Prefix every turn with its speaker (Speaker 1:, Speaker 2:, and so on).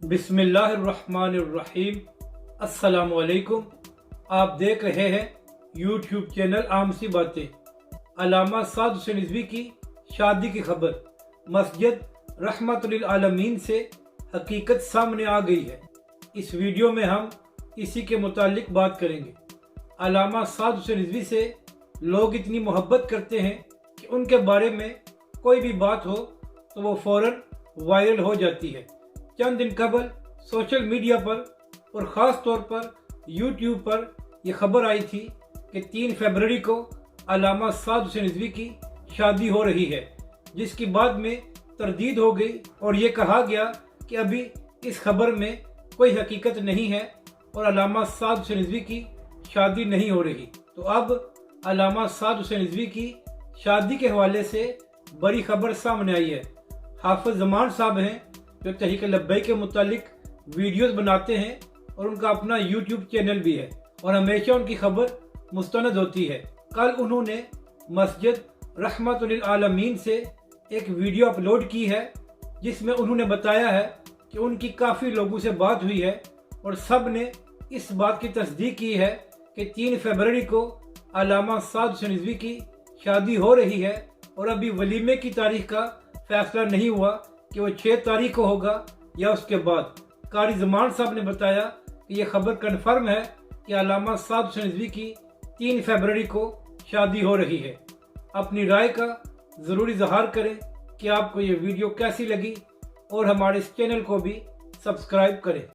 Speaker 1: बिस्मिल्लाहिर्रहमानिर्रहीम। अस्सलाम वालेकुम। आप देख रहे हैं यूट्यूब चैनल आम सी बातें। अल्लामा साद हुसैन रिजवी की शादी की खबर मस्जिद रहमतुल आलमीन से हकीकत सामने आ गई है। इस वीडियो में हम इसी के मुतालिक बात करेंगे। अल्लामा साद हुसैन रिजवी से लोग इतनी मोहब्बत करते हैं कि उनके बारे में कोई भी बात हो तो वो फौरन वायरल हो जाती है। चंद दिन कबल सोशल मीडिया पर और ख़ास तौर पर यूट्यूब पर यह खबर आई थी कि 3 फरवरी को अल्लामा साद हुसैन रिजवी की शादी हो रही है, जिसकी बाद में तरदीद हो गई और ये कहा गया कि अभी इस खबर में कोई हकीकत नहीं है और अल्लामा साद हुसैन रिजवी की शादी नहीं हो रही। तो अब अल्लामा साद हुसैन रिजवी की शादी के हवाले से बड़ी खबर सामने आई है। हाफिज जमान साहब हैं जो तहरीक लब्बैक के मुतालिक वीडियोस बनाते हैं और उनका अपना यूट्यूब चैनल भी है और हमेशा उनकी खबर मुस्तनद होती है। कल उन्होंने मस्जिद रहमतुल आलमीन से एक वीडियो अपलोड की है, जिसमें उन्होंने बताया है कि उनकी काफ़ी लोगों से बात हुई है और सब ने इस बात की तस्दीक की है कि 3 फरवरी को अल्लामा साद हुसैन रिजवी की शादी हो रही है और अभी वलीमे की तारीख का फैसला नहीं हुआ कि वो 6 तारीख को होगा या उसके बाद। कारी जमान साहब ने बताया कि यह खबर कन्फर्म है कि अल्लामा साद हुसैन रिजवी की 3 फरवरी को शादी हो रही है। अपनी राय का ज़रूर इजहार करें कि आपको ये वीडियो कैसी लगी और हमारे इस चैनल को भी सब्सक्राइब करें।